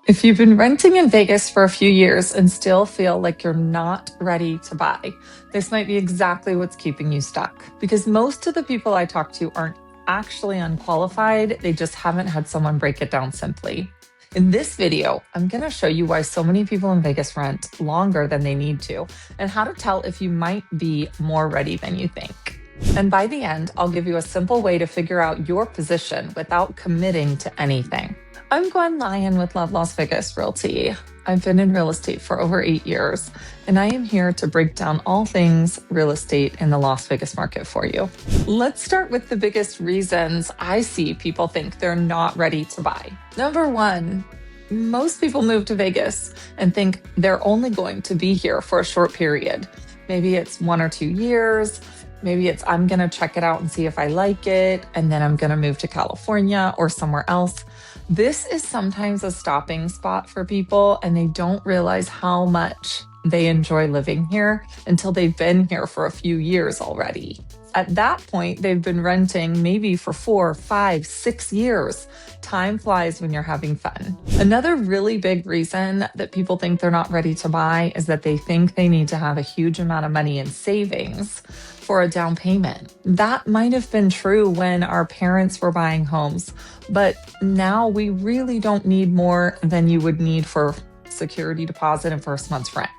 If you've been renting in Vegas for a few years and still feel like you're not ready to buy, this might be exactly what's keeping you stuck. Because most of the people I talk to aren't actually unqualified, they just haven't had someone break it down simply. In this video, I'm going to show you why so many people in Vegas rent longer than they need to, and how to tell if you might be more ready than you think. And by the end, I'll give you a simple way to figure out your position without committing to anything. I'm Gwen Lyon with Love Las Vegas Realty. I've been in real estate for over 8 years, and I am here to break down all things real estate in the Las Vegas market for you. Let's start with the biggest reasons I see people think they're not ready to buy. Number one, most people move to Vegas and think they're only going to be here for a short period. Maybe it's 1 or 2 years. Maybe it's, I'm going to check it out and see if I like it, and then I'm going to move to California or somewhere else. This is sometimes a stopping spot for people, and they don't realize how much they enjoy living here until they've been here for a few years already. At that point, they've been renting maybe for 4, 5, 6 years. Time flies when you're having fun. Another really big reason that people think they're not ready to buy is that they think they need to have a huge amount of money in savings for a down payment. That might have been true when our parents were buying homes, but now we really don't need more than you would need for security deposit and first month's rent.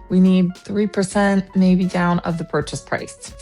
We need 3% maybe down of the purchase price.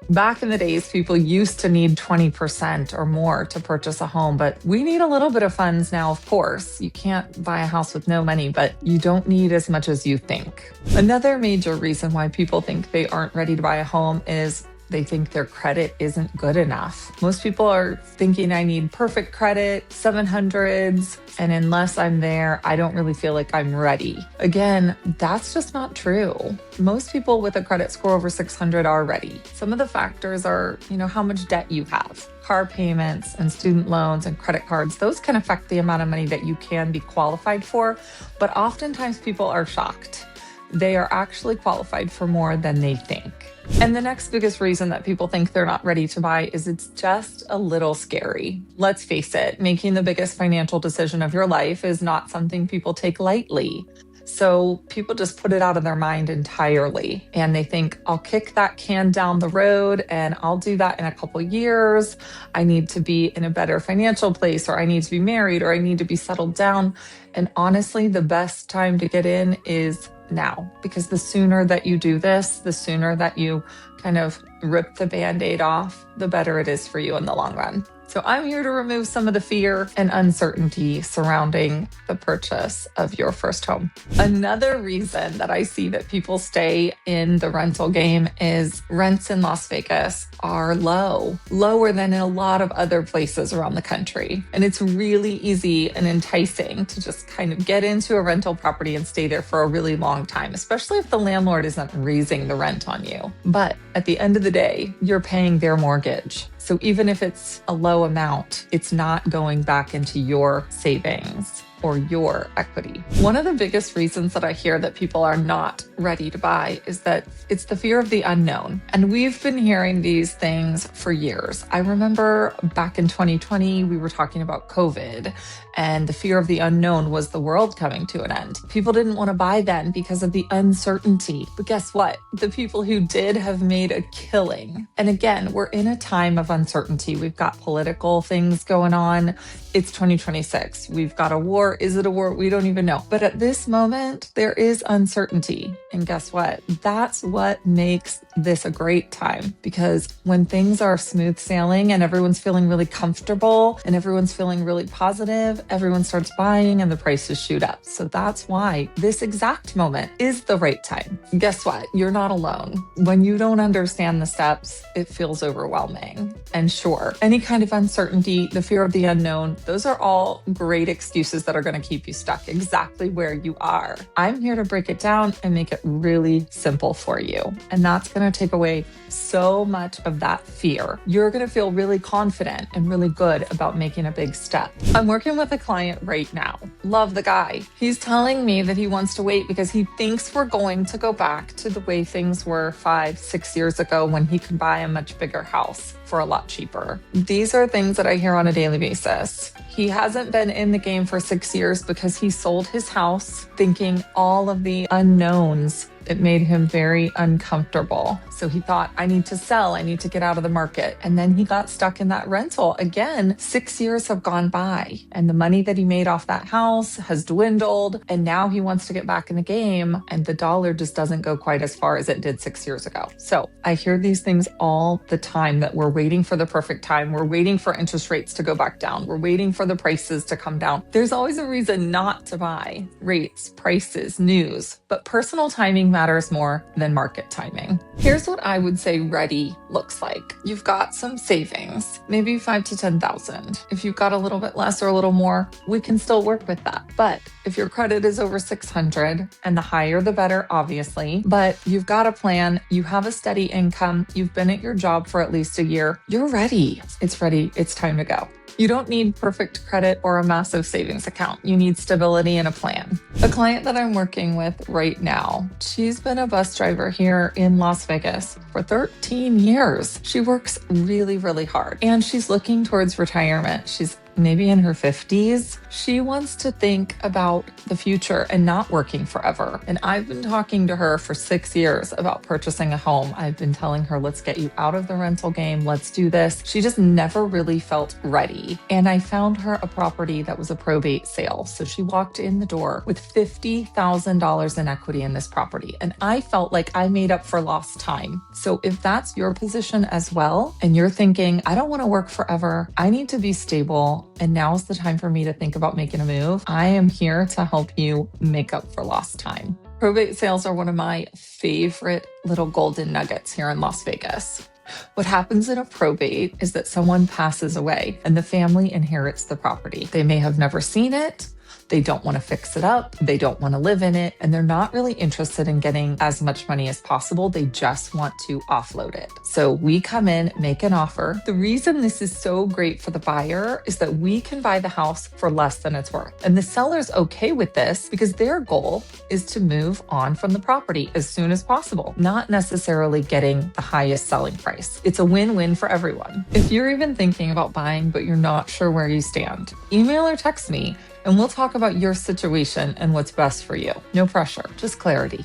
Back in the days, people used to need 20% or more to purchase a home, but we need a little bit of funds now, of course. You can't buy a house with no money, but you don't need as much as you think. Another major reason why people think they aren't ready to buy a home is they think their credit isn't good enough. Most people are thinking I need perfect credit, 700s, and unless I'm there, I don't really feel like I'm ready. Again, that's just not true. Most people with a credit score over 600 are ready. Some of the factors are, how much debt you have. Car payments and student loans and credit cards, those can affect the amount of money that you can be qualified for, but oftentimes people are shocked. They are actually qualified for more than they think. And the next biggest reason that people think they're not ready to buy is it's just a little scary. Let's face it, making the biggest financial decision of your life is not something people take lightly. So people just put it out of their mind entirely. And they think, I'll kick that can down the road and I'll do that in a couple years. I need to be in a better financial place, or I need to be married, or I need to be settled down. And honestly, the best time to get in is now, because the sooner that you do this, the sooner that you kind of rip the Band-Aid off, the better it is for you in the long run. So I'm here to remove some of the fear and uncertainty surrounding the purchase of your first home. Another reason that I see that people stay in the rental game is rents in Las Vegas are low, lower than in a lot of other places around the country. And it's really easy and enticing to just kind of get into a rental property and stay there for a really long time, especially if the landlord isn't raising the rent on you. But at the end of the day, you're paying their mortgage. So even if it's a low amount, it's not going back into your savings or your equity. One of the biggest reasons that I hear that people are not ready to buy is that it's the fear of the unknown. And we've been hearing these things for years. I remember back in 2020, we were talking about COVID, and the fear of the unknown was the world coming to an end. People didn't want to buy then because of the uncertainty. But guess what? The people who did have made a killing. And again, we're in a time of uncertainty. We've got political things going on. It's 2026. We've got a war. Is it a war? We don't even know. But at this moment, there is uncertainty. And guess what? That's what makes this a great time, because when things are smooth sailing and everyone's feeling really comfortable and everyone's feeling really positive, everyone starts buying and the prices shoot up. So that's why this exact moment is the right time. Guess what? You're not alone. When you don't understand the steps, it feels overwhelming. And sure, any kind of uncertainty, the fear of the unknown, those are all great excuses that are going to keep you stuck exactly where you are. I'm here to break it down and make it really simple for you. And that's going to take away so much of that fear. You're going to feel really confident and really good about making a big step. I'm working with a client right now. Love the guy. He's telling me that he wants to wait because he thinks we're going to go back to the way things were 5, 6 years ago when he could buy a much bigger house for a lot cheaper. These are things that I hear on a daily basis. He hasn't been in the game for 6 years because he sold his house thinking all of the unknowns. It made him very uncomfortable. So he thought, I need to sell. I need to get out of the market. And then he got stuck in that rental. Again, 6 years have gone by and the money that he made off that house has dwindled. And now he wants to get back in the game and the dollar just doesn't go quite as far as it did 6 years ago. So I hear these things all the time that we're waiting for the perfect time. We're waiting for interest rates to go back down. We're waiting for the prices to come down. There's always a reason not to buy. Rates, prices, news, but personal timing matters more than market timing. Here's what I would say ready looks like. You've got some savings, maybe 5 to 10,000. If you've got a little bit less or a little more, we can still work with that. But if your credit is over 600, and the higher the better, obviously, but you've got a plan, you have a steady income, you've been at your job for at least a year, you're ready. It's ready. It's time to go. You don't need perfect credit or a massive savings account. You need stability and a plan. The client that I'm working with right now, she's been a bus driver here in Las Vegas for 13 years. She works really, really hard and she's looking towards retirement. She's maybe in her 50s. She wants to think about the future and not working forever. And I've been talking to her for 6 years about purchasing a home. I've been telling her, let's get you out of the rental game. Let's do this. She just never really felt ready. And I found her a property that was a probate sale. So she walked in the door with $50,000 in equity in this property. And I felt like I made up for lost time. So if that's your position as well, and you're thinking, I don't want to work forever, I need to be stable, and now's the time for me to think about making a move, I am here to help you make up for lost time. Probate sales are one of my favorite little golden nuggets here in Las Vegas. What happens in a probate is that someone passes away and the family inherits the property. They may have never seen it. They don't want to fix it up. They don't want to live in it. And they're not really interested in getting as much money as possible. They just want to offload it. So we come in, make an offer. The reason this is so great for the buyer is that we can buy the house for less than it's worth. And the seller's okay with this because their goal is to move on from the property as soon as possible, not necessarily getting the highest selling price. It's a win-win for everyone. If you're even thinking about buying, but you're not sure where you stand, email or text me and we'll talk about your situation and what's best for you. No pressure, just clarity.